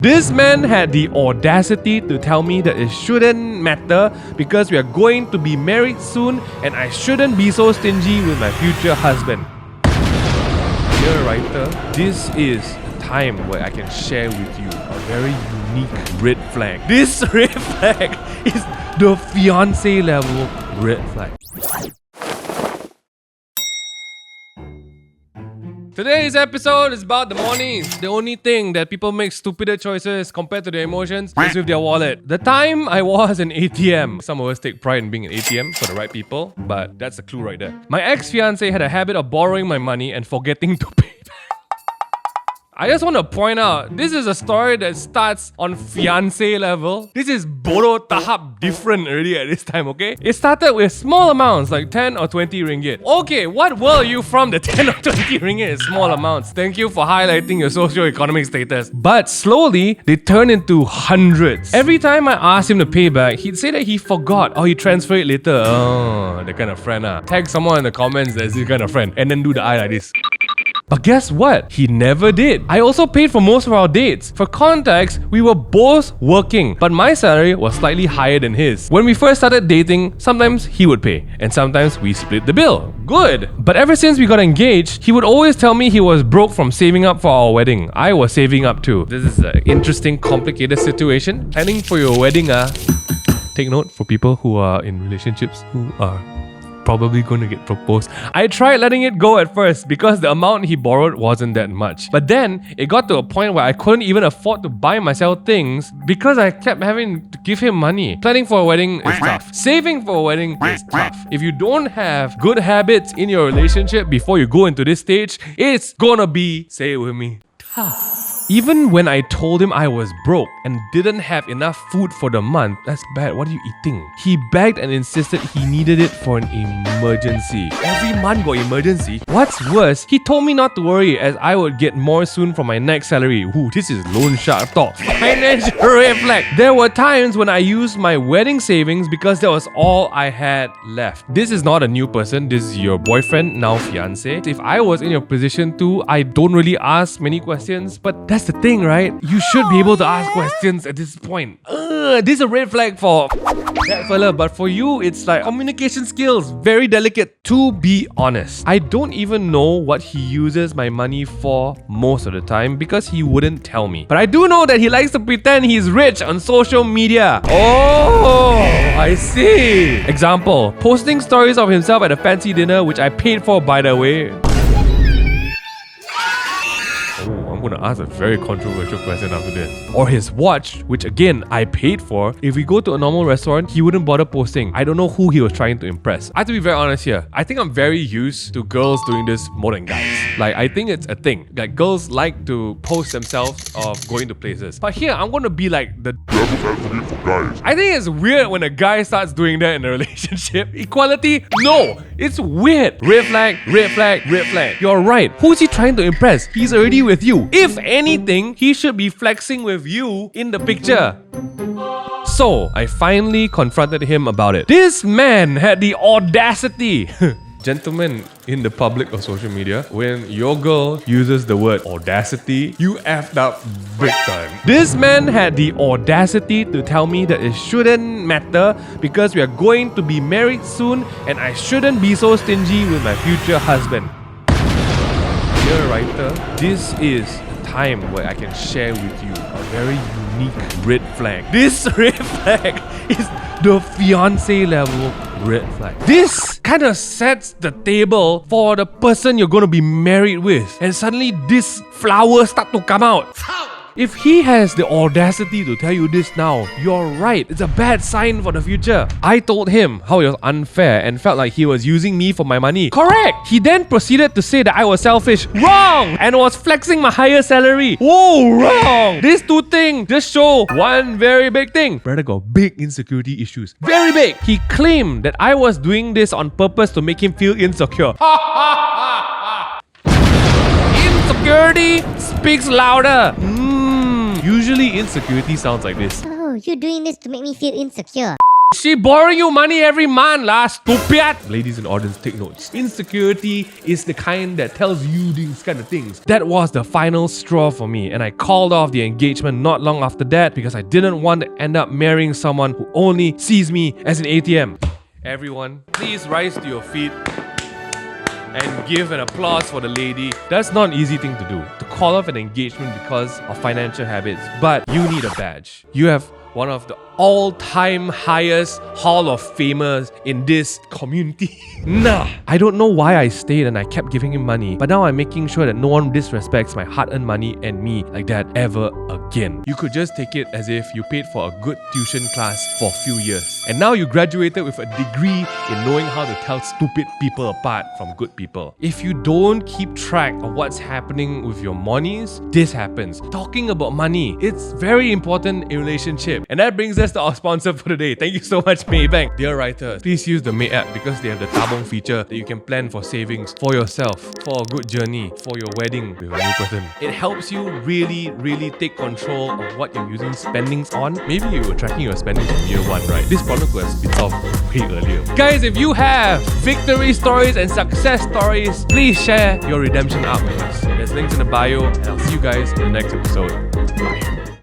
This man had the audacity to tell me that it shouldn't matter because we are going to be married soon and I shouldn't be so stingy with my future husband. Dear writer, this is a time where I can share with you a very unique red flag. This red flag is the fiancé level red flag. Today's episode is about the mornings. The only thing that people make stupider choices compared to their emotions is with their wallet. The time I was an ATM. Some of us take pride in being an ATM for the right people, but that's a clue right there. My ex-fiancé had a habit of borrowing my money and forgetting to pay. I just want to point out, this is a story that starts on fiancé level. This is bodo tahap different already at this time, okay? It started with small amounts like 10 or 20 ringgit. Okay, what world are you from? The 10 or 20 ringgit is small amounts. Thank you for highlighting your socio-economic status. But slowly, they turn into hundreds. Every time I asked him to pay back, he'd say that he forgot or he transferred it later. Oh, that kind of friend. Tag someone in the comments that's this kind of friend and then do the eye like this. But guess what? He never did. I also paid for most of our dates. For context, we were both working, but my salary was slightly higher than his. When we first started dating, sometimes he would pay, and sometimes we split the bill. Good. But ever since we got engaged, he would always tell me he was broke from saving up for our wedding. I was saving up too. This is an interesting, complicated situation. Planning for your wedding, take note for people who are in relationships who are probably going to get proposed. I tried letting it go at first because the amount he borrowed wasn't that much. But then it got to a point where I couldn't even afford to buy myself things because I kept having to give him money. Planning for a wedding is tough. Saving for a wedding is tough. If you don't have good habits in your relationship before you go into this stage, it's gonna be, say it with me, tough. Even when I told him I was broke and didn't have enough food for the month, that's bad, what are you eating? He begged and insisted he needed it for an emergency. Every month got emergency? What's worse, he told me not to worry as I would get more soon from my next salary. Ooh, this is loan shark talk. Financial red flag. There were times when I used my wedding savings because that was all I had left. This is not a new person, this is your boyfriend, now fiancé. If I was in your position too, I don't really ask many questions, but that's the thing, right? You should be able to ask questions at this point. This is a red flag for that fella, but for you, it's like communication skills, very delicate. To be honest, I don't even know what he uses my money for most of the time because he wouldn't tell me. But I do know that he likes to pretend he's rich on social media. Oh, I see. Example, posting stories of himself at a fancy dinner, which I paid for, by the way. I'm gonna ask a very controversial question after this. Or his watch, which again, I paid for. If we go to a normal restaurant, he wouldn't bother posting. I don't know who he was trying to impress. I have to be very honest here. I think I'm very used to girls doing this more than guys. Like, I think it's a thing. Like, girls like to post themselves of going to places. But here, I'm gonna be like the I think it's weird when a guy starts doing that in a relationship. Equality? No! It's weird. Red flag, red flag, red flag. You're right. Who's he trying to impress? He's already with you. If anything, he should be flexing with you in the picture. So, I finally confronted him about it. This man had the audacity. Gentlemen in the public of social media, when your girl uses the word audacity, you effed up big time. This man had the audacity to tell me that it shouldn't matter because we are going to be married soon and I shouldn't be so stingy with my future husband. Dear writer, this is a time where I can share with you a very unique red flag. This red flag is the fiancé level red flag. This kind of sets the table for the person you're going to be married with. And suddenly these flowers start to come out. If he has the audacity to tell you this now, you're right. It's a bad sign for the future. I told him how it was unfair and felt like he was using me for my money. Correct! He then proceeded to say that I was selfish. Wrong! And was flexing my higher salary. Whoa, wrong! These two things just show one very big thing. Brother got big insecurity issues. Very big! He claimed that I was doing this on purpose to make him feel insecure. Insecurity speaks louder. Usually insecurity sounds like this. Oh, you're doing this to make me feel insecure. She borrowing you money every month, lah, stupid. Ladies and audience, take notes. Insecurity is the kind that tells you these kind of things. That was the final straw for me, and I called off the engagement not long after that because I didn't want to end up marrying someone who only sees me as an ATM. Everyone, please rise to your feet and give an applause for the lady. That's not an easy thing to do, to call off an engagement because of financial habits, but you need a badge. You have one of the all-time highest Hall of Famers in this community. Nah, I don't know why I stayed and I kept giving him money, but now I'm making sure that no one disrespects my hard-earned money and me like that ever again. You could just take it as if you paid for a good tuition class for a few years, and now you graduated with a degree in knowing how to tell stupid people apart from good people. If you don't keep track of what's happening with your monies, this happens. Talking about money, it's very important in relationship. And that brings us to our sponsor for today. Thank you so much, Maybank. Dear writers, please use the May app because they have the Tabong feature that you can plan for savings for yourself, for a good journey, for your wedding with a new person. It helps you really take control of what you're using spendings on. Maybe you were tracking your spendings from year one, right? This problem could have been solved way earlier. Guys, if you have victory stories and success stories, please share your redemption arc with us. There's links in the bio, and I'll see you guys in the next episode. Bye.